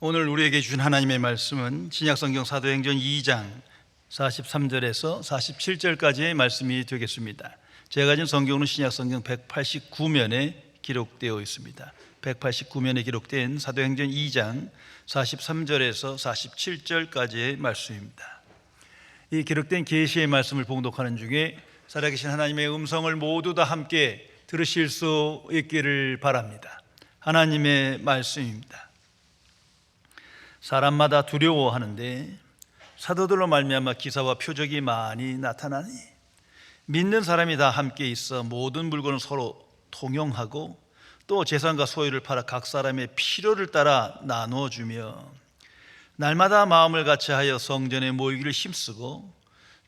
오늘 우리에게 주신 하나님의 말씀은 신약성경 사도행전 2장 43절에서 47절까지의 말씀이 되겠습니다. 제가 가진 성경은 신약성경 189면에 기록되어 있습니다. 189면에 기록된 사도행전 2장 43절에서 47절까지의 말씀입니다. 이 기록된 계시의 말씀을 봉독하는 중에 살아계신 하나님의 음성을 모두 다 함께 들으실 수 있기를 바랍니다. 하나님의 말씀입니다. 사람마다 두려워하는데 사도들로 말미암아 기사와 표적이 많이 나타나니 믿는 사람이 다 함께 있어 모든 물건을 서로 통용하고 또 재산과 소유를 팔아 각 사람의 필요를 따라 나눠주며 날마다 마음을 같이하여 성전에 모이기를 힘쓰고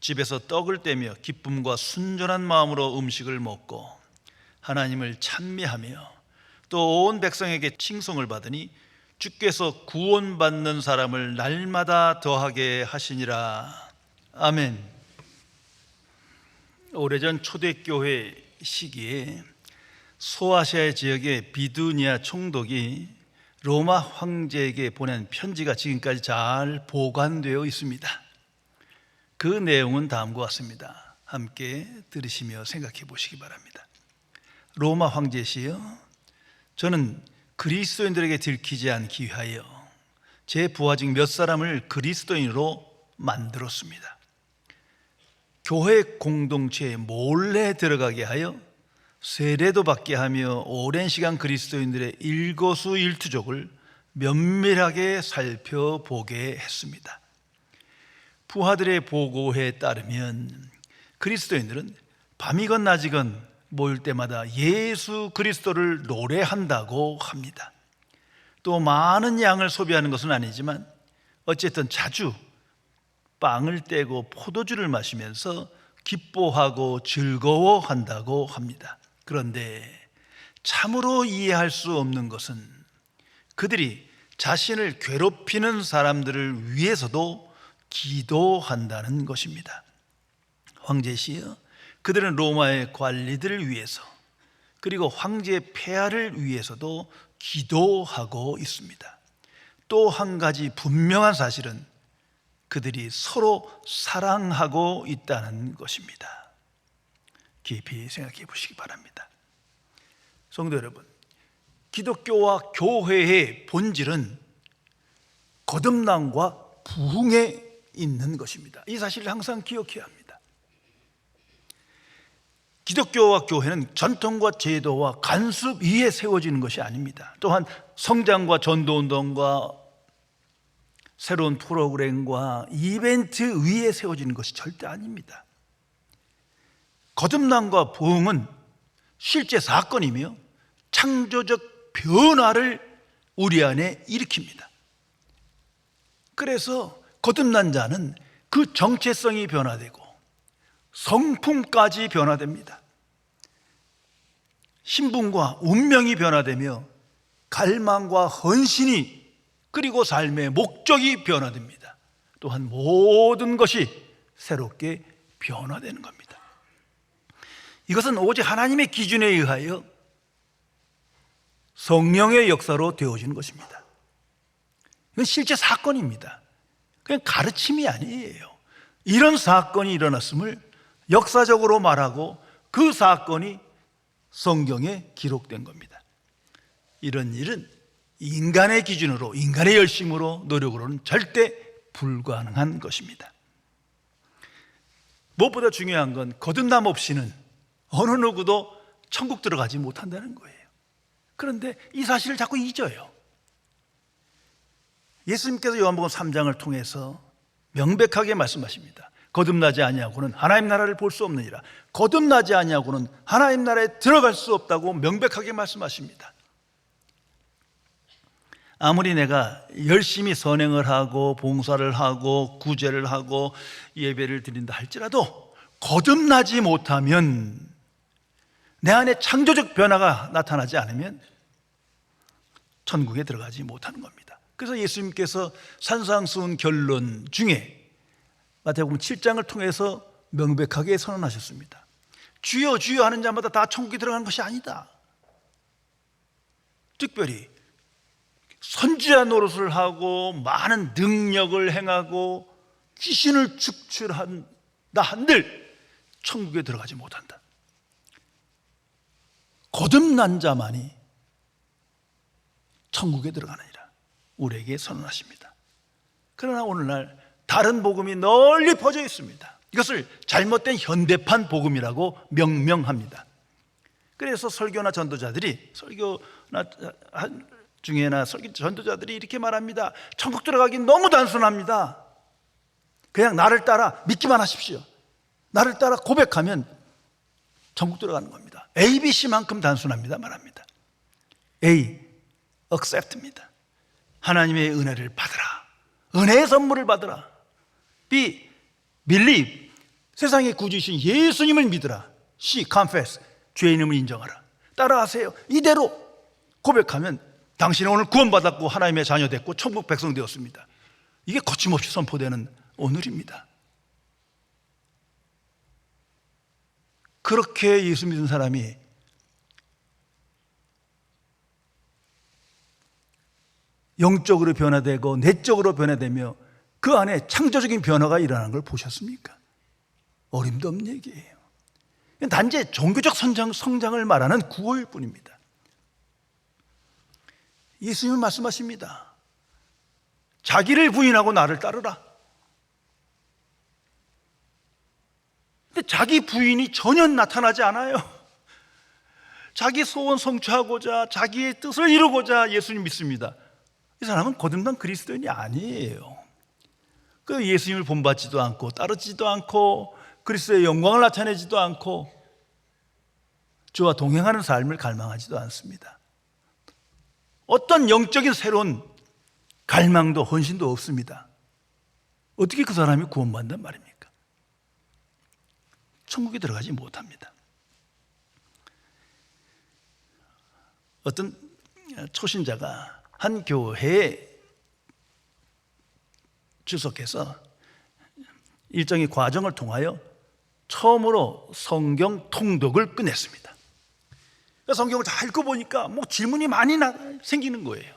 집에서 떡을 떼며 기쁨과 순전한 마음으로 음식을 먹고 하나님을 찬미하며 또 온 백성에게 칭송을 받으니 주께서 구원받는 사람을 날마다 더하게 하시니라. 아멘. 오래전 초대교회 시기에 소아시아 지역의 비두니아 총독이 로마 황제에게 보낸 편지가 지금까지 잘 보관되어 있습니다. 그 내용은 다음과 같습니다. 함께 들으시며 생각해 보시기 바랍니다. 로마 황제시여, 저는 그리스도인들에게 들키지 않기 위하여 제 부하 중 몇 사람을 그리스도인으로 만들었습니다. 교회 공동체에 몰래 들어가게 하여 세례도 받게 하며 오랜 시간 그리스도인들의 일거수일투족을 면밀하게 살펴보게 했습니다. 부하들의 보고에 따르면 그리스도인들은 밤이건 낮이건 모일 때마다 예수 그리스도를 노래한다고 합니다. 또 많은 양을 소비하는 것은 아니지만 어쨌든 자주 빵을 떼고 포도주를 마시면서 기뻐하고 즐거워한다고 합니다. 그런데 참으로 이해할 수 없는 것은 그들이 자신을 괴롭히는 사람들을 위해서도 기도한다는 것입니다. 황제시여, 그들은 로마의 관리들을 위해서 그리고 황제의 폐하를 위해서도 기도하고 있습니다. 또 한 가지 분명한 사실은 그들이 서로 사랑하고 있다는 것입니다. 깊이 생각해 보시기 바랍니다. 성도 여러분, 기독교와 교회의 본질은 거듭남과 부흥에 있는 것입니다. 이 사실을 항상 기억해야 합니다. 기독교와 교회는 전통과 제도와 간섭 위에 세워지는 것이 아닙니다. 또한 성장과 전도운동과 새로운 프로그램과 이벤트 위에 세워지는 것이 절대 아닙니다. 거듭남과 부흥은 실제 사건이며 창조적 변화를 우리 안에 일으킵니다. 그래서 거듭난 자는 그 정체성이 변화되고 성품까지 변화됩니다. 신분과 운명이 변화되며 갈망과 헌신이 그리고 삶의 목적이 변화됩니다. 또한 모든 것이 새롭게 변화되는 겁니다. 이것은 오직 하나님의 기준에 의하여 성령의 역사로 되어지는 것입니다. 이건 실제 사건입니다. 그냥 가르침이 아니에요. 이런 사건이 일어났음을 역사적으로 말하고 그 사건이 성경에 기록된 겁니다. 이런 일은 인간의 기준으로, 인간의 열심으로, 노력으로는 절대 불가능한 것입니다. 무엇보다 중요한 건 거듭남 없이는 어느 누구도 천국 들어가지 못한다는 거예요. 그런데 이 사실을 자꾸 잊어요. 예수님께서 요한복음 3장을 통해서 명백하게 말씀하십니다. 거듭나지 아니하고는 하나님 나라를 볼 수 없느니라. 거듭나지 아니하고는 하나님 나라에 들어갈 수 없다고 명백하게 말씀하십니다. 아무리 내가 열심히 선행을 하고 봉사를 하고 구제를 하고 예배를 드린다 할지라도 거듭나지 못하면, 내 안에 창조적 변화가 나타나지 않으면 천국에 들어가지 못하는 겁니다. 그래서 예수님께서 산상수훈 결론 중에 마태복음 7장을 통해서 명백하게 선언하셨습니다. 주여 주여 하는 자마다 다 천국에 들어가는 것이 아니다. 특별히 선지자 노릇을 하고 많은 능력을 행하고 귀신을 축출한다 한들 천국에 들어가지 못한다. 거듭난 자만이 천국에 들어가느니라 우리에게 선언하십니다. 그러나 오늘날 다른 복음이 널리 퍼져 있습니다. 이것을 잘못된 현대판 복음이라고 명명합니다. 그래서 설교나 전도자들이 전도자들이 이렇게 말합니다. 천국 들어가기 너무 단순합니다. 그냥 나를 따라 믿기만 하십시오. 나를 따라 고백하면 천국 들어가는 겁니다. ABC만큼 단순합니다 말합니다. A, accept입니다. 하나님의 은혜를 받으라. 은혜의 선물을 받으라. B, believe. 세상의 구주이신 예수님을 믿으라. C, confess. 죄의 이름을 인정하라. 따라하세요. 이대로 고백하면 당신은 오늘 구원받았고 하나님의 자녀 됐고 천국 백성 되었습니다. 이게 거침없이 선포되는 오늘입니다. 그렇게 예수 믿은 사람이 영적으로 변화되고 내적으로 변화되며 그 안에 창조적인 변화가 일어나는 걸 보셨습니까? 어림도 없는 얘기예요. 단지 종교적 성장을 말하는 구호일 뿐입니다. 예수님은 말씀하십니다. 자기를 부인하고 나를 따르라. 근데 자기 부인이 전혀 나타나지 않아요. 자기 소원 성취하고자 자기의 뜻을 이루고자 예수님 믿습니다. 이 사람은 거듭난 그리스도인이 아니에요. 그 예수님을 본받지도 않고 따르지도 않고 그리스도의 영광을 나타내지도 않고 주와 동행하는 삶을 갈망하지도 않습니다. 어떤 영적인 새로운 갈망도 헌신도 없습니다. 어떻게 그 사람이 구원받는단 말입니까? 천국에 들어가지 못합니다. 어떤 초신자가 한 교회에 주석해서 일정의 과정을 통하여 처음으로 성경 통독을 끝냈습니다. 성경을 잘 읽어보니까 질문이 많이 생기는 거예요.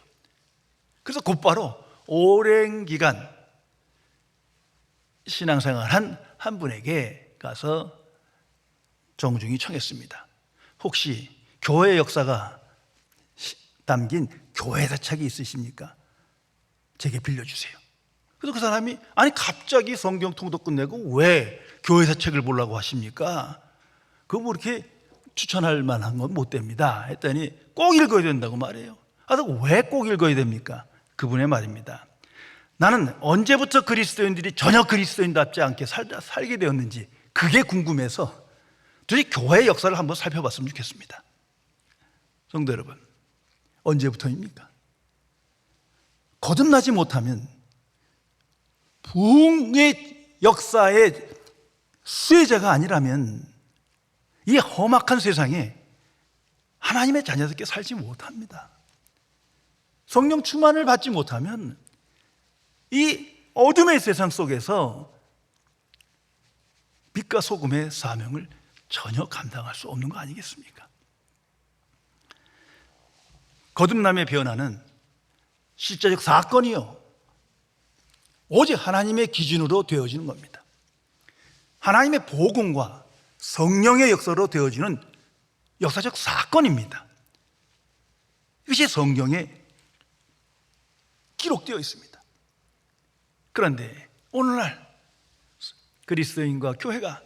그래서 곧바로 오랜 기간 신앙생활한 한 분에게 가서 정중히 청했습니다. 혹시 교회 역사가 담긴 교회 사책이 있으십니까? 제게 빌려주세요. 그래서 그 사람이 아니 갑자기 성경 통독 끝내고 왜 교회 사책을 보려고 하십니까? 그거 뭐 이렇게 추천할 만한 건 못 됩니다 했더니 꼭 읽어야 된다고 말해요. 왜 꼭 읽어야 됩니까? 그분의 말입니다. 나는 언제부터 그리스도인들이 전혀 그리스도인답지 않게 살게 되었는지 그게 궁금해서 도대체 교회의 역사를 한번 살펴봤으면 좋겠습니다. 성도 여러분, 언제부터입니까? 거듭나지 못하면 부흥의 역사의 수혜자가 아니라면 이 험악한 세상에 하나님의 자녀답게 살지 못합니다. 성령 충만을 받지 못하면 이 어둠의 세상 속에서 빛과 소금의 사명을 전혀 감당할 수 없는 거 아니겠습니까? 거듭남의 변화는 실제적 사건이요 오직 하나님의 기준으로 되어지는 겁니다. 하나님의 복음과 성령의 역사로 되어지는 역사적 사건입니다. 이것이 성경에 기록되어 있습니다. 그런데 오늘날 그리스도인과 교회가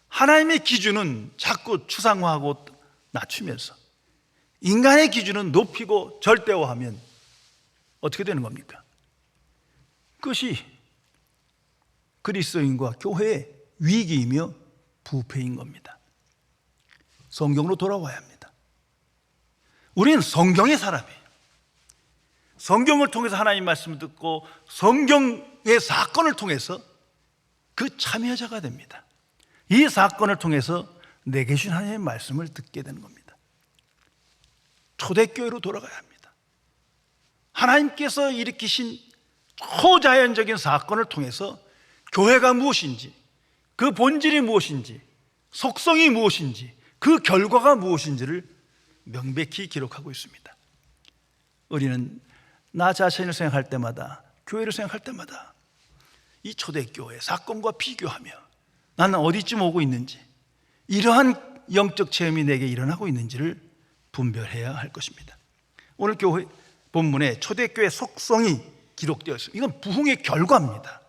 하나님의 기준은 자꾸 추상화하고 낮추면서 인간의 기준은 높이고 절대화하면 어떻게 되는 겁니까? 그것이 그리스도인과 교회의 위기이며 부패인 겁니다. 성경으로 돌아와야 합니다. 우리는 성경의 사람이에요. 성경을 통해서 하나님 말씀을 듣고 성경의 사건을 통해서 그 참여자가 됩니다. 이 사건을 통해서 내게 주신 하나님의 말씀을 듣게 되는 겁니다. 초대교회로 돌아가야 합니다. 하나님께서 일으키신 초자연적인 사건을 통해서 교회가 무엇인지, 그 본질이 무엇인지, 속성이 무엇인지, 그 결과가 무엇인지를 명백히 기록하고 있습니다. 우리는 나 자신을 생각할 때마다, 교회를 생각할 때마다 이 초대교회 사건과 비교하며 나는 어디쯤 오고 있는지, 이러한 영적 체험이 내게 일어나고 있는지를 분별해야 할 것입니다. 오늘 교회 본문에 초대교회 속성이 기록되어 있습니다. 이건 부흥의 결과입니다.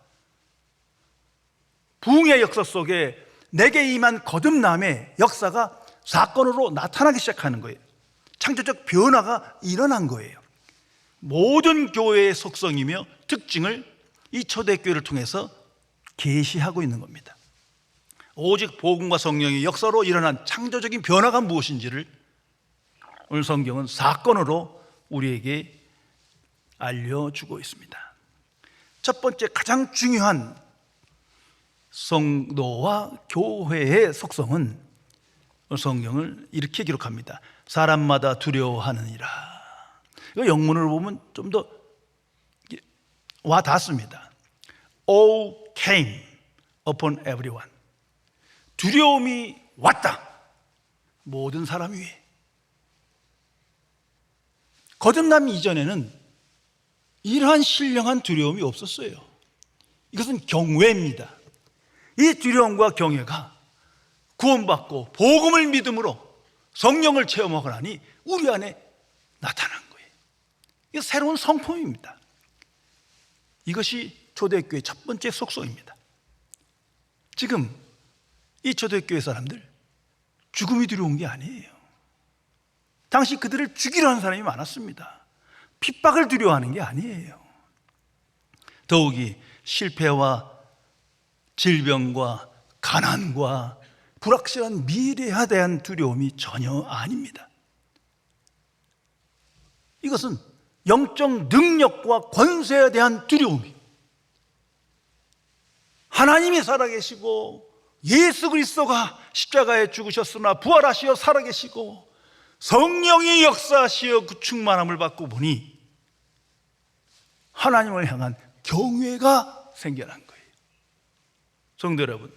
부흥의 역사 속에 내게 임한 거듭남의 역사가 사건으로 나타나기 시작하는 거예요. 창조적 변화가 일어난 거예요. 모든 교회의 속성이며 특징을 이 초대교회를 통해서 계시하고 있는 겁니다. 오직 복음과 성령의 역사로 일어난 창조적인 변화가 무엇인지를 오늘 성경은 사건으로 우리에게 알려주고 있습니다. 첫 번째 가장 중요한 성도와 교회의 속성은 성경을 이렇게 기록합니다. 사람마다 두려워하느니라. 이거 영문으로 보면 좀 더 와 닿습니다. All came upon everyone. 두려움이 왔다, 모든 사람 위에. 거듭남 이전에는 이러한 신령한 두려움이 없었어요. 이것은 경외입니다. 이 두려움과 경외가 구원받고 복음을 믿음으로 성령을 체험하고 나니 우리 안에 나타난 거예요. 이거 새로운 성품입니다. 이것이 초대교회의 첫 번째 속성입니다. 지금 이 초대교회 사람들 죽음이 두려운 게 아니에요. 당시 그들을 죽이려 하는 사람이 많았습니다. 핍박을 두려워하는 게 아니에요. 더욱이 실패와 질병과 가난과 불확실한 미래에 대한 두려움이 전혀 아닙니다. 이것은 영적 능력과 권세에 대한 두려움이, 하나님이 살아계시고 예수 그리스도가 십자가에 죽으셨으나 부활하시어 살아계시고 성령이 역사하시어 그 충만함을 받고 보니 하나님을 향한 경외가 생겨난 거예요. 성도 여러분,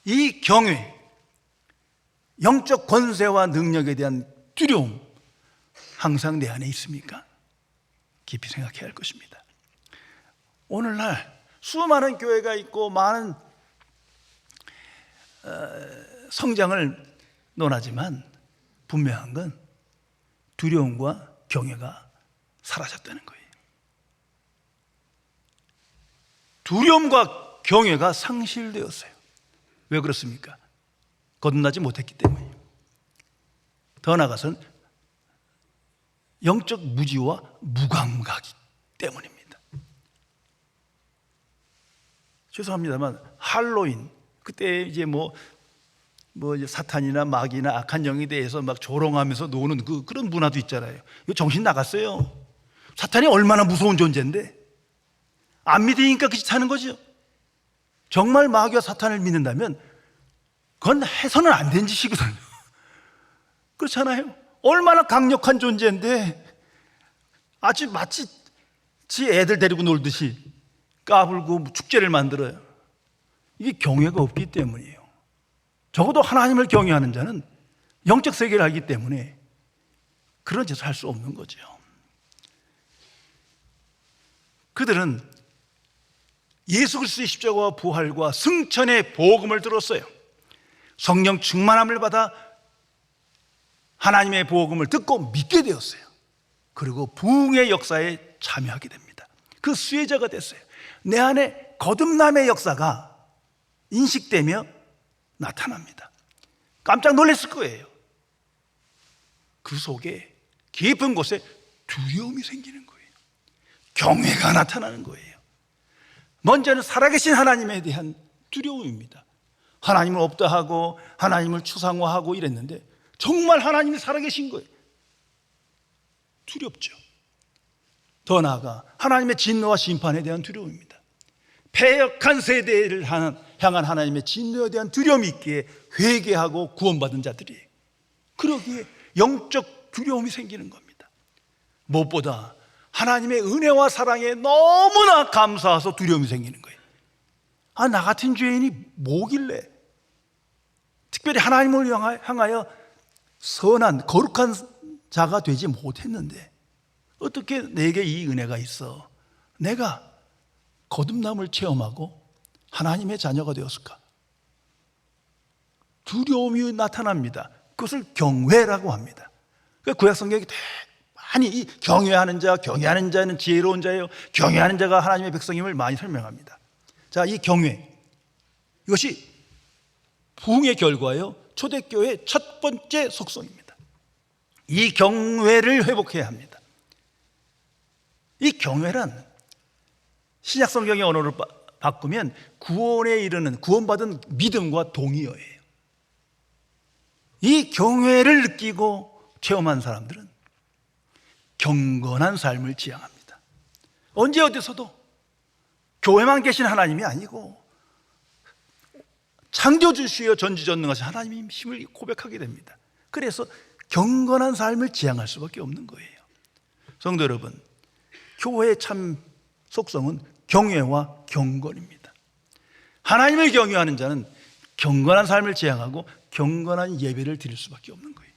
이 경외, 영적 권세와 능력에 대한 두려움 항상 내 안에 있습니까? 깊이 생각해야 할 것입니다. 오늘날 수많은 교회가 있고 많은 성장을 논하지만 분명한 건 두려움과 경외가 사라졌다는 거예요. 두려움과 경외가 상실되었어요. 왜 그렇습니까? 거듭나지 못했기 때문이에요. 더 나아가서는 영적 무지와 무감각이 때문입니다. 죄송합니다만 할로윈, 그때 이제 뭐 사탄이나 마귀나 악한 영에 대해서 막 조롱하면서 노는 그런 문화도 있잖아요. 이거 정신 나갔어요. 사탄이 얼마나 무서운 존재인데 안 믿으니까 그 짓 하는 거죠. 정말 마귀와 사탄을 믿는다면 그건 해서는 안 된 짓이거든요. 그렇잖아요. 얼마나 강력한 존재인데 아주 마치 지 애들 데리고 놀듯이 까불고 축제를 만들어요. 이게 경외가 없기 때문이에요. 적어도 하나님을 경외하는 자는 영적 세계를 알기 때문에 그런 짓을 할 수 없는 거죠. 그들은 예수 그리스도의 십자가와 부활과 승천의 복음을 들었어요. 성령 충만함을 받아 하나님의 복음을 듣고 믿게 되었어요. 그리고 부흥의 역사에 참여하게 됩니다. 그 수혜자가 됐어요. 내 안에 거듭남의 역사가 인식되며 나타납니다. 깜짝 놀랐을 거예요. 그 속에 깊은 곳에 두려움이 생기는 거예요. 경외가 나타나는 거예요. 먼저는 살아계신 하나님에 대한 두려움입니다. 하나님을 없다 하고 하나님을 추상화하고 이랬는데 정말 하나님이 살아계신 거예요. 두렵죠. 더 나아가 하나님의 진노와 심판에 대한 두려움입니다. 패역한 세대를 향한 하나님의 진노에 대한 두려움이 있기에 회개하고 구원받은 자들이에요. 그러기에 영적 두려움이 생기는 겁니다. 무엇보다 하나님의 은혜와 사랑에 너무나 감사해서 두려움이 생기는 거예요. 나 같은 죄인이 뭐길래 특별히 하나님을 향하여 선한 거룩한 자가 되지 못했는데 어떻게 내게 이 은혜가 있어 내가 거듭남을 체험하고 하나님의 자녀가 되었을까? 두려움이 나타납니다. 그것을 경외라고 합니다. 구약 성경이 많이 이 경외하는 자는 지혜로운 자예요. 경외하는 자가 하나님의 백성임을 많이 설명합니다. 자, 이 경외, 이것이 부흥의 결과예요. 초대교회의 첫 번째 속성입니다. 이 경외를 회복해야 합니다. 이 경외란 신약 성경의 언어를 바꾸면 구원에 이르는 구원받은 믿음과 동의어예요. 이 경외를 느끼고 체험한 사람들은 경건한 삶을 지향합니다. 언제 어디서도 교회만 계신 하나님이 아니고 창조주시여 전지전능하신 하나님의 힘을 고백하게 됩니다. 그래서 경건한 삶을 지향할 수밖에 없는 거예요. 성도 여러분, 교회의 참 속성은 경외와 경건입니다. 하나님을 경외하는 자는 경건한 삶을 지향하고 경건한 예배를 드릴 수밖에 없는 거예요.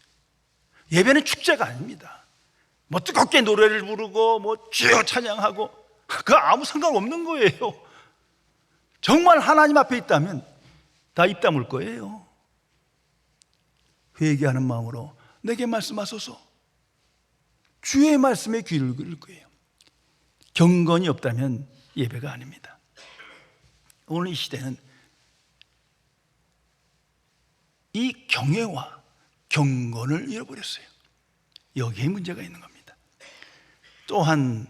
예배는 축제가 아닙니다. 뭐 뜨겁게 노래를 부르고 뭐 주여 찬양하고 그거 아무 상관없는 거예요. 정말 하나님 앞에 있다면 다 입 다물 거예요. 회개하는 마음으로 내게 말씀하소서. 주의 말씀에 귀를 기울일 거예요. 경건이 없다면 예배가 아닙니다. 오늘 이 시대는 이 경외와 경건을 잃어버렸어요. 여기에 문제가 있는 겁니다. 또한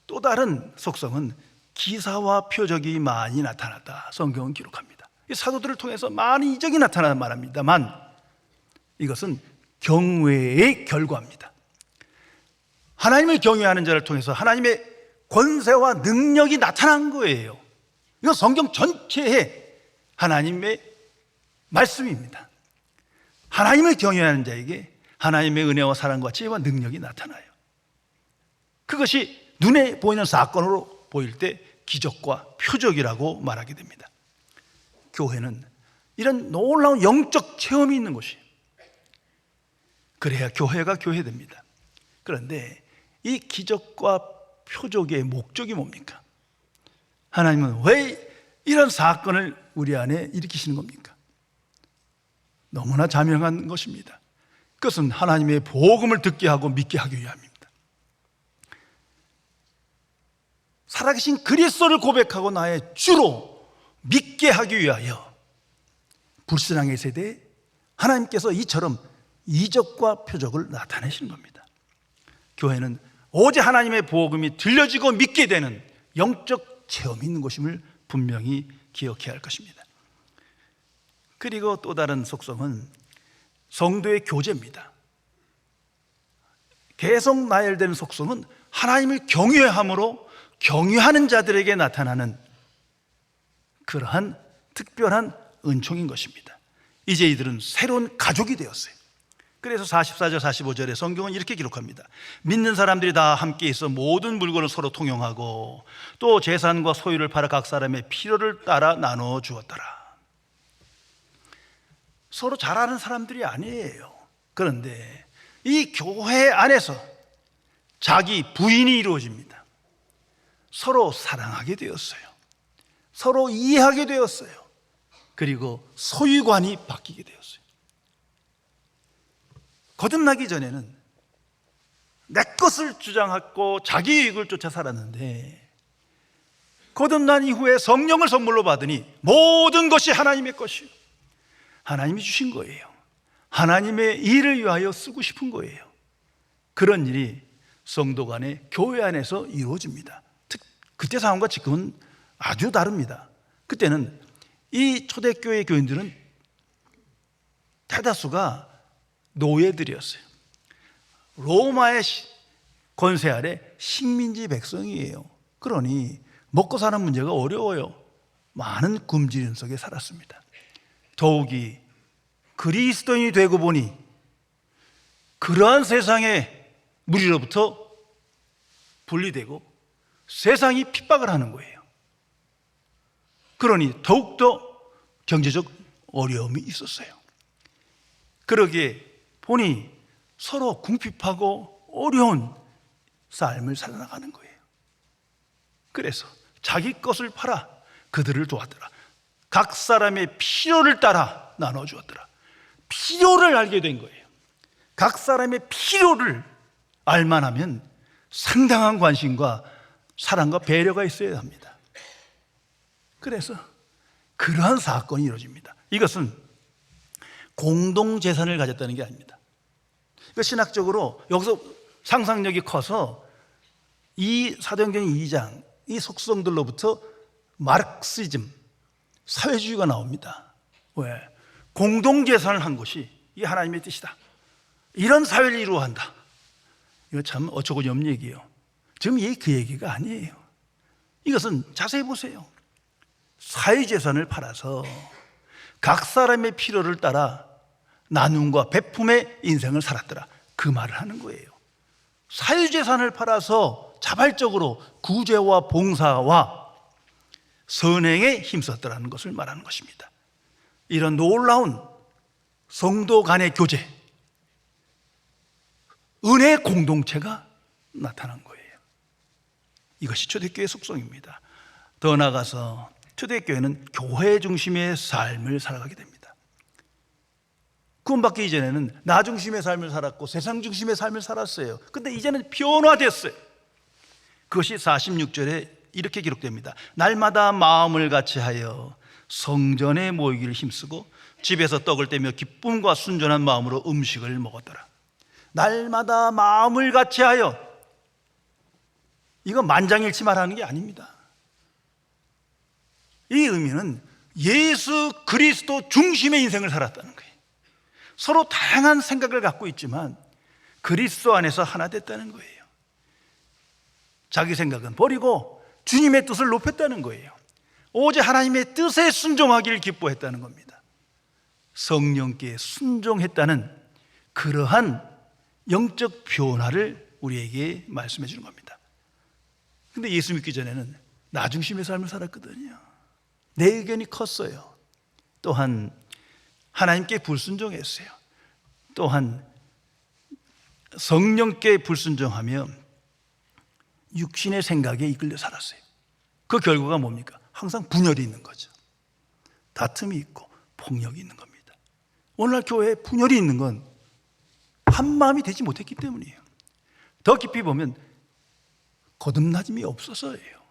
또 다른 속성은 기사와 표적이 많이 나타났다. 성경은 기록합니다. 이 사도들을 통해서 많은 이적이 나타나는 말합니다만 이것은 경외의 결과입니다. 하나님을 경외하는 자를 통해서 하나님의 권세와 능력이 나타난 거예요. 이건 성경 전체의 하나님의 말씀입니다. 하나님을 경외하는 자에게 하나님의 은혜와 사랑과 지혜와 능력이 나타나요. 그것이 눈에 보이는 사건으로 보일 때 기적과 표적이라고 말하게 됩니다. 교회는 이런 놀라운 영적 체험이 있는 곳이에요. 그래야 교회가 교회됩니다. 그런데 이 기적과 표적의 목적이 뭡니까? 하나님은 왜 이런 사건을 우리 안에 일으키시는 겁니까? 너무나 자명한 것입니다. 그것은 하나님의 복음을 듣게 하고 믿게 하기 위함입니다. 살아계신 그리스도를 고백하고 나의 주로 믿게 하기 위하여 불신앙의 세대에 하나님께서 이처럼 이적과 표적을 나타내시는 겁니다. 교회는 오직 하나님의 복음이 들려지고 믿게 되는 영적 체험이 있는 것임을 분명히 기억해야 할 것입니다. 그리고 또 다른 속성은 성도의 교제입니다. 계속 나열되는 속성은 하나님을 경외함으로 경외하는 자들에게 나타나는 그러한 특별한 은총인 것입니다. 이제 이들은 새로운 가족이 되었어요. 그래서 44절 45절에 성경은 이렇게 기록합니다. 믿는 사람들이 다 함께 있어 모든 물건을 서로 통용하고 또 재산과 소유를 팔아 각 사람의 필요를 따라 나누어 주었더라. 서로 잘 아는 사람들이 아니에요. 그런데 이 교회 안에서 자기 부인이 이루어집니다. 서로 사랑하게 되었어요. 서로 이해하게 되었어요. 그리고 소유관이 바뀌게 되었어요. 거듭나기 전에는 내 것을 주장하고 자기 이익을 쫓아 살았는데 거듭난 이후에 성령을 선물로 받으니 모든 것이 하나님의 것이요, 하나님이 주신 거예요. 하나님의 일을 위하여 쓰고 싶은 거예요. 그런 일이 성도 간에 교회 안에서 이루어집니다. 그때 상황과 지금은 아주 다릅니다. 그때는 이 초대교회 교인들은 대다수가 노예들이었어요. 로마의 권세 아래 식민지 백성이에요. 그러니 먹고 사는 문제가 어려워요. 많은 굶주림 속에 살았습니다. 더욱이 그리스도인이 되고 보니 그러한 세상의 무리로부터 분리되고 세상이 핍박을 하는 거예요. 그러니 더욱더 경제적 어려움이 있었어요. 그러기에 보니 서로 궁핍하고 어려운 삶을 살아나가는 거예요. 그래서 자기 것을 팔아 그들을 도왔더라. 각 사람의 필요를 따라 나눠주었더라. 필요를 알게 된 거예요. 각 사람의 필요를 알만하면 상당한 관심과 사랑과 배려가 있어야 합니다. 그래서 그러한 사건이 이루어집니다. 이것은 공동재산을 가졌다는 게 아닙니다. 신학적으로 여기서 상상력이 커서 이 사도행전 2장 이 속성들로부터 마르크시즘, 사회주의가 나옵니다. 왜? 공동재산을 한 것이 이게 하나님의 뜻이다. 이런 사회를 이루어야 한다. 이거 참 어처구니 없는 얘기예요. 지금 그 얘기가 아니에요. 이것은 자세히 보세요. 사회재산을 팔아서 각 사람의 필요를 따라 나눔과 베품의 인생을 살았더라. 그 말을 하는 거예요. 사유재산을 팔아서 자발적으로 구제와 봉사와 선행에 힘썼더라는 것을 말하는 것입니다. 이런 놀라운 성도 간의 교제, 은혜 공동체가 나타난 거예요. 이것이 초대교회의 속성입니다. 더 나아가서 초대교회는 교회 중심의 삶을 살아가게 됩니다. 구원받기 이전에는 나 중심의 삶을 살았고 세상 중심의 삶을 살았어요. 근데 이제는 변화됐어요. 그것이 46절에 이렇게 기록됩니다. 날마다 마음을 같이하여 성전에 모이기를 힘쓰고 집에서 떡을 떼며 기쁨과 순전한 마음으로 음식을 먹었더라. 날마다 마음을 같이하여, 이거 만장일치 말하는 게 아닙니다. 이 의미는 예수 그리스도 중심의 인생을 살았다는 거예요. 서로 다양한 생각을 갖고 있지만 그리스도 안에서 하나 됐다는 거예요. 자기 생각은 버리고 주님의 뜻을 높였다는 거예요. 오직 하나님의 뜻에 순종하기를 기뻐했다는 겁니다. 성령께 순종했다는 그러한 영적 변화를 우리에게 말씀해 주는 겁니다. 근데 예수 믿기 전에는 나 중심의 삶을 살았거든요. 내 의견이 컸어요. 또한 하나님께 불순종했어요. 또한 성령께 불순종하며 육신의 생각에 이끌려 살았어요. 그 결과가 뭡니까? 항상 분열이 있는 거죠. 다툼이 있고 폭력이 있는 겁니다. 오늘날 교회에 분열이 있는 건 한마음이 되지 못했기 때문이에요. 더 깊이 보면 거듭나짐이 없어서예요.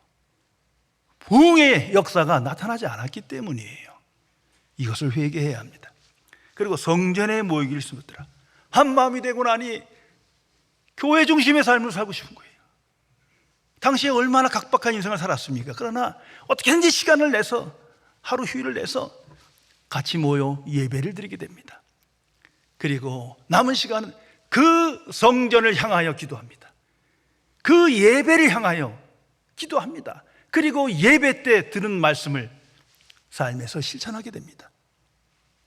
부흥의 역사가 나타나지 않았기 때문이에요. 이것을 회개해야 합니다. 그리고 성전에 모이기를 힘쓰더라. 한마음이 되고 나니 교회 중심의 삶을 살고 싶은 거예요. 당시에 얼마나 각박한 인생을 살았습니까? 그러나 어떻게든지 시간을 내서, 하루 휴일을 내서 같이 모여 예배를 드리게 됩니다. 그리고 남은 시간은 그 성전을 향하여 기도합니다. 그 예배를 향하여 기도합니다. 그리고 예배 때 들은 말씀을 삶에서 실천하게 됩니다.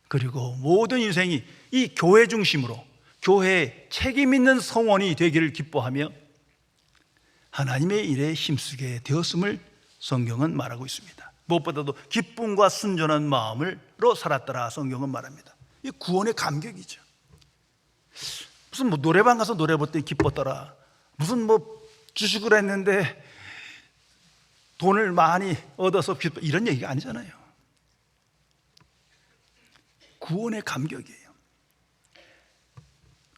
그리고 모든 인생이 이 교회 중심으로 교회에 책임 있는 성원이 되기를 기뻐하며 하나님의 일에 힘쓰게 되었음을 성경은 말하고 있습니다. 무엇보다도 기쁨과 순전한 마음으로 살았더라 성경은 말합니다. 이 구원의 감격이죠. 무슨 노래방 가서 노래 볼 때 기뻤더라, 무슨 주식을 했는데 돈을 많이 얻어서 기뻐, 이런 얘기가 아니잖아요. 구원의 감격이에요.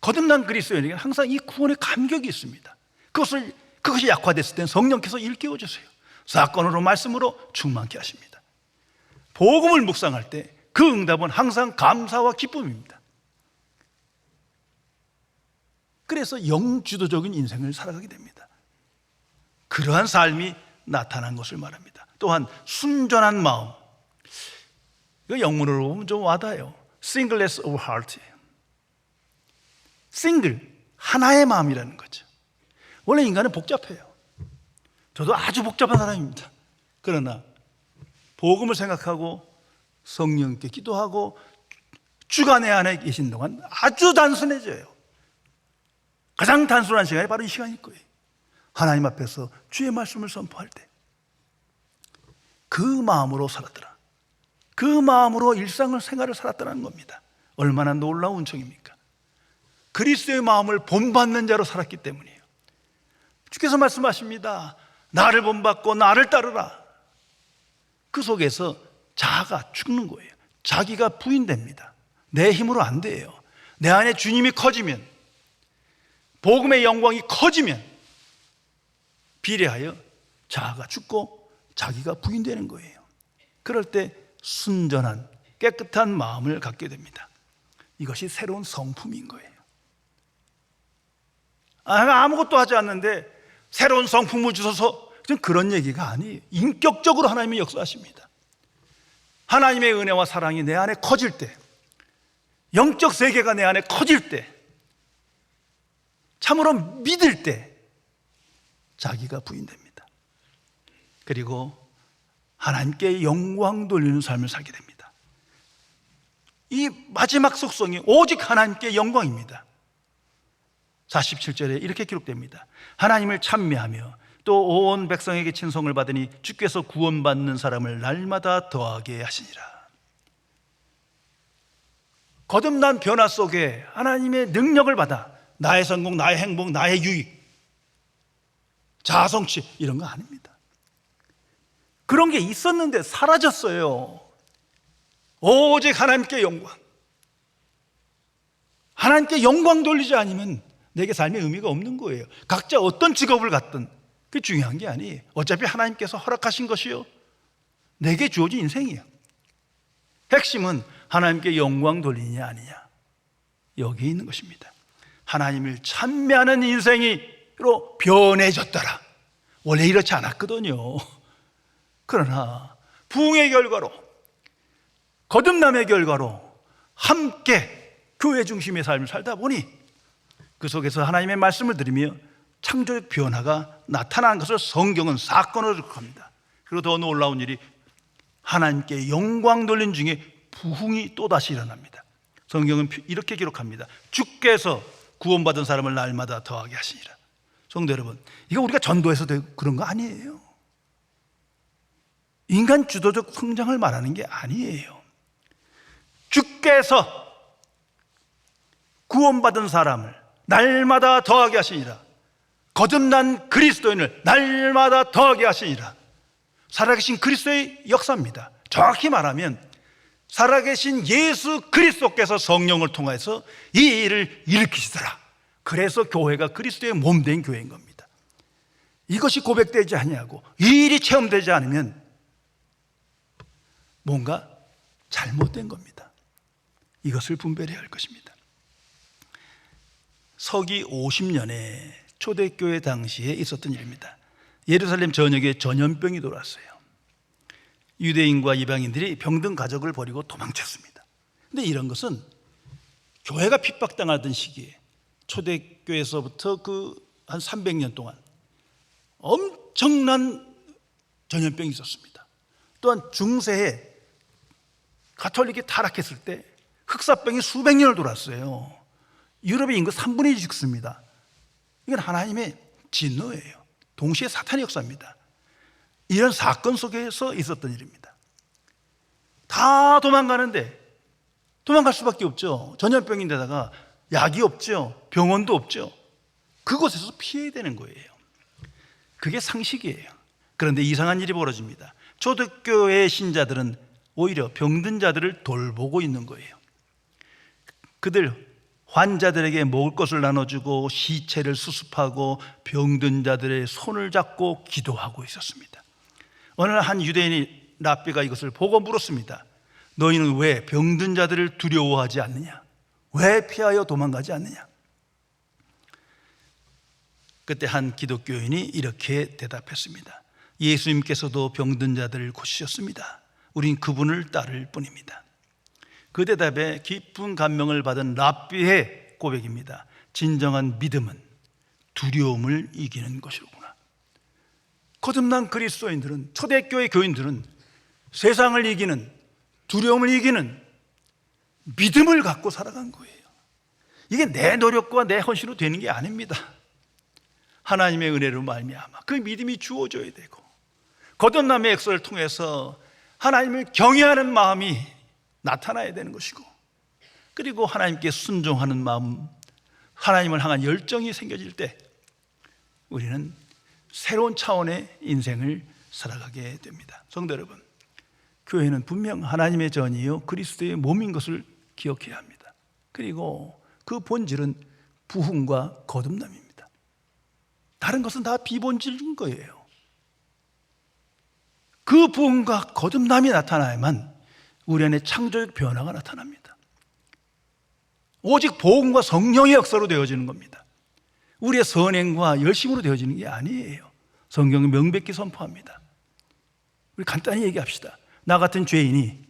거듭난 그리스도인에게 항상 이 구원의 감격이 있습니다. 그것이 약화됐을 때는 성령께서 일깨워 주세요. 사건으로 말씀으로 충만케 하십니다. 복음을 묵상할 때 그 응답은 항상 감사와 기쁨입니다. 그래서 영주도적인 인생을 살아가게 됩니다. 그러한 삶이 나타난 것을 말합니다. 또한 순전한 마음, 이거 영문으로 보면 좀 와닿아요. Singleness of heart. 싱글, 하나의 마음이라는 거죠. 원래 인간은 복잡해요. 저도 아주 복잡한 사람입니다. 그러나 복음을 생각하고 성령께 기도하고 주가 내 안에 계신 동안 아주 단순해져요. 가장 단순한 시간이 바로 이 시간일 거예요. 하나님 앞에서 주의 말씀을 선포할 때 그 마음으로 살았더라. 그 마음으로 생활을 살았다는 겁니다. 얼마나 놀라운 은총입니까? 그리스도의 마음을 본받는 자로 살았기 때문이에요. 주께서 말씀하십니다. 나를 본받고 나를 따르라. 그 속에서 자아가 죽는 거예요. 자기가 부인됩니다. 내 힘으로 안 돼요. 내 안에 주님이 커지면, 복음의 영광이 커지면 비례하여 자아가 죽고 자기가 부인되는 거예요. 그럴 때 순전한 깨끗한 마음을 갖게 됩니다. 이것이 새로운 성품인 거예요. 아무것도 하지 않는데 새로운 성품을 주셔서 그런 얘기가 아니에요. 인격적으로 하나님이 역사하십니다. 하나님의 은혜와 사랑이 내 안에 커질 때, 영적 세계가 내 안에 커질 때, 참으로 믿을 때 자기가 부인됩니다. 그리고 하나님께 영광 돌리는 삶을 살게 됩니다. 이 마지막 속성이 오직 하나님께 영광입니다. 47절에 이렇게 기록됩니다. 하나님을 찬미하며 또 온 백성에게 친송을 받으니 주께서 구원받는 사람을 날마다 더하게 하시니라. 거듭난 변화 속에 하나님의 능력을 받아 나의 성공, 나의 행복, 나의 유익, 자아성취 이런 거 아닙니다. 그런 게 있었는데 사라졌어요. 오직 하나님께 영광. 하나님께 영광 돌리지 않으면 내게 삶의 의미가 없는 거예요. 각자 어떤 직업을 갖든 그게 중요한 게 아니에요. 어차피 하나님께서 허락하신 것이요, 내게 주어진 인생이에요. 핵심은 하나님께 영광 돌리냐 아니냐, 여기에 있는 것입니다. 하나님을 찬미하는 인생으로 변해졌더라. 원래 이렇지 않았거든요. 그러나 부흥의 결과로, 거듭남의 결과로 함께 교회 중심의 삶을 살다 보니 그 속에서 하나님의 말씀을 들으며 창조적 변화가 나타나는 것을 성경은 사건으로 기록합니다. 그리고 더 놀라운 일이 하나님께 영광 돌린 중에 부흥이 또다시 일어납니다. 성경은 이렇게 기록합니다. 주께서 구원받은 사람을 날마다 더하게 하시니라. 성도 여러분, 이거 우리가 전도해서 그런 거 아니에요. 인간 주도적 성장을 말하는 게 아니에요. 주께서 구원받은 사람을 날마다 더하게 하시니라. 거듭난 그리스도인을 날마다 더하게 하시니라. 살아계신 그리스도의 역사입니다. 정확히 말하면 살아계신 예수 그리스도께서 성령을 통해서 이 일을 일으키시더라. 그래서 교회가 그리스도의 몸된 교회인 겁니다. 이것이 고백되지 아니하고 이 일이 체험되지 않으면 뭔가 잘못된 겁니다. 이것을 분별해야 할 것입니다. 서기 50년에 초대교회 당시에 있었던 일입니다. 예루살렘 전역에 전염병이 돌았어요. 유대인과 이방인들이 병든 가족을 버리고 도망쳤습니다. 근데 이런 것은 교회가 핍박당하던 시기에 초대교회에서부터 한 300년 동안 엄청난 전염병이 있었습니다. 또한 중세에 가톨릭이 타락했을 때 흑사병이 수백 년을 돌았어요. 유럽의 인구 3분의 1이 죽습니다. 이건 하나님의 진노예요. 동시에 사탄의 역사입니다. 이런 사건 속에서 있었던 일입니다. 다 도망가는데 도망갈 수밖에 없죠. 전염병인데다가 약이 없죠. 병원도 없죠. 그곳에서 피해야 되는 거예요. 그게 상식이에요. 그런데 이상한 일이 벌어집니다. 초대교회 신자들은 오히려 병든 자들을 돌보고 있는 거예요. 그들 환자들에게 먹을 것을 나눠주고 시체를 수습하고 병든 자들의 손을 잡고 기도하고 있었습니다. 어느 날 한 유대인이 랍비가 이것을 보고 물었습니다. 너희는 왜 병든 자들을 두려워하지 않느냐? 왜 피하여 도망가지 않느냐? 그때 한 기독교인이 이렇게 대답했습니다. 예수님께서도 병든 자들을 고치셨습니다. 우린 그분을 따를 뿐입니다. 그 대답에 깊은 감명을 받은 랍비의 고백입니다. 진정한 믿음은 두려움을 이기는 것이로구나. 거듭난 그리스도인들은, 초대교회 교인들은 세상을 이기는, 두려움을 이기는 믿음을 갖고 살아간 거예요. 이게 내 노력과 내 헌신으로 되는 게 아닙니다. 하나님의 은혜로 말미암아 그 믿음이 주어져야 되고, 거듭남의 역사를 통해서 하나님을 경외하는 마음이 나타나야 되는 것이고, 그리고 하나님께 순종하는 마음, 하나님을 향한 열정이 생겨질 때 우리는 새로운 차원의 인생을 살아가게 됩니다. 성도 여러분, 교회는 분명 하나님의 전이요 그리스도의 몸인 것을 기억해야 합니다. 그리고 그 본질은 부흥과 거듭남입니다. 다른 것은 다 비본질인 거예요. 그 부흥과 거듭남이 나타나야만 우리 안에 창조적 변화가 나타납니다. 오직 복음과 성령의 역사로 되어지는 겁니다. 우리의 선행과 열심으로 되어지는 게 아니에요. 성경은 명백히 선포합니다. 우리 간단히 얘기합시다. 나 같은 죄인이,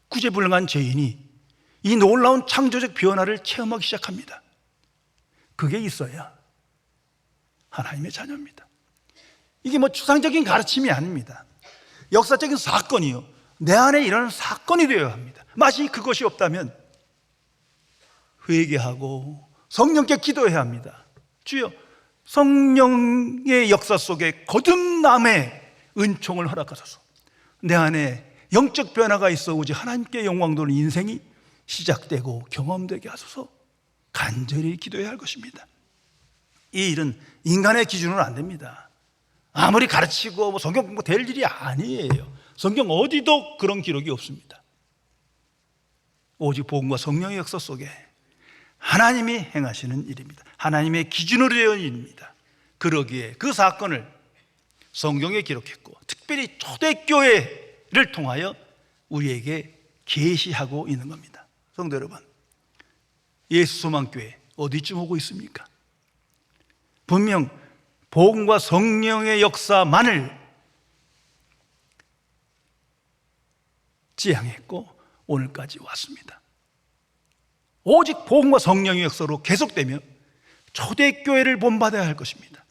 구제불능한 죄인이 이 놀라운 창조적 변화를 체험하기 시작합니다. 그게 있어야 하나님의 자녀입니다. 이게 뭐 추상적인 가르침이 아닙니다. 역사적인 사건이요, 내 안에 일어나는 사건이 되어야 합니다. 마치 그것이 없다면 회개하고 성령께 기도해야 합니다. 주여, 성령의 역사 속에 거듭남의 은총을 허락하소서. 내 안에 영적 변화가 있어 오직 하나님께 영광 돌리는 인생이 시작되고 경험되게 하소서. 간절히 기도해야 할 것입니다. 이 일은 인간의 기준으로 안 됩니다. 아무리 가르치고 뭐 성경 공부 될 일이 아니에요. 성경 어디도 그런 기록이 없습니다. 오직 복음과 성령의 역사 속에 하나님이 행하시는 일입니다. 하나님의 기준으로 되어 있는 일입니다. 그러기에 그 사건을 성경에 기록했고 특별히 초대교회를 통하여 우리에게 계시하고 있는 겁니다. 성도 여러분, 예수소망교회 어디쯤 오고 있습니까? 분명 복음과 성령의 역사만을 지향했고 오늘까지 왔습니다. 오직 복음과 성령의 역사로 계속되며 초대교회를 본받아야 할 것입니다.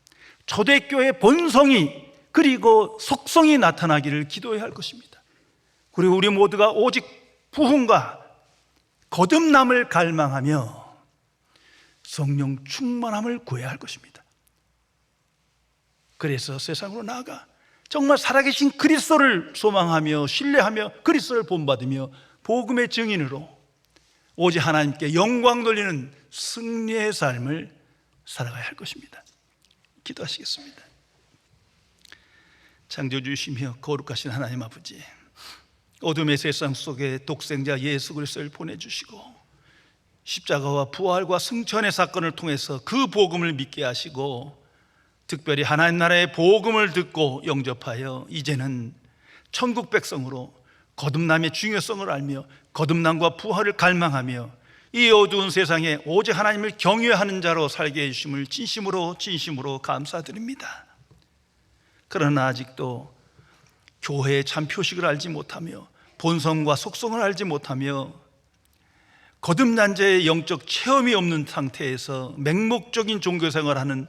초대교회의 본성이 그리고 속성이 나타나기를 기도해야 할 것입니다. 그리고 우리 모두가 오직 부흥과 거듭남을 갈망하며 성령 충만함을 구해야 할 것입니다. 그래서 세상으로 나아가 정말 살아계신 그리스도를 소망하며 신뢰하며 그리스도를 본받으며 복음의 증인으로 오직 하나님께 영광 돌리는 승리의 삶을 살아가야 할 것입니다. 기도하시겠습니다. 창조주이시며 거룩하신 하나님 아버지, 어둠의 세상 속에 독생자 예수 그리스도를 보내주시고 십자가와 부활과 승천의 사건을 통해서 그 복음을 믿게 하시고 특별히 하나님 나라의 복음을 듣고 영접하여 이제는 천국 백성으로 거듭남의 중요성을 알며 거듭남과 부활을 갈망하며 이 어두운 세상에 오직 하나님을 경외하는 자로 살게 해주심을 진심으로 감사드립니다. 그러나 아직도 교회의 참 표식을 알지 못하며 본성과 속성을 알지 못하며 거듭난 자의 영적 체험이 없는 상태에서 맹목적인 종교생활하는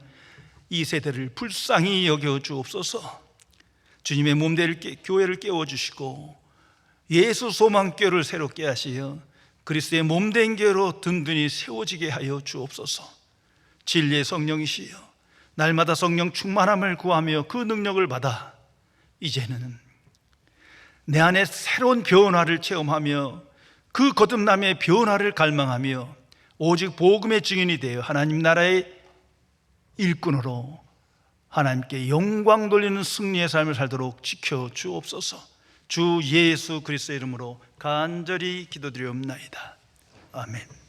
이 세대를 불쌍히 여겨 주옵소서. 주님의 몸된 교회를 깨워주시고 예수 소망교회를 새롭게 하시어 그리스도의 몸된 교회로 든든히 세워지게 하여 주옵소서. 진리의 성령이시여 날마다 성령 충만함을 구하며 그 능력을 받아 이제는 내 안에 새로운 변화를 체험하며 그 거듭남의 변화를 갈망하며 오직 복음의 증인이 되어 하나님 나라의 일꾼으로 하나님께 영광 돌리는 승리의 삶을 살도록 지켜 주옵소서. 주 예수 그리스도의 이름으로 간절히 기도드리옵나이다. 아멘.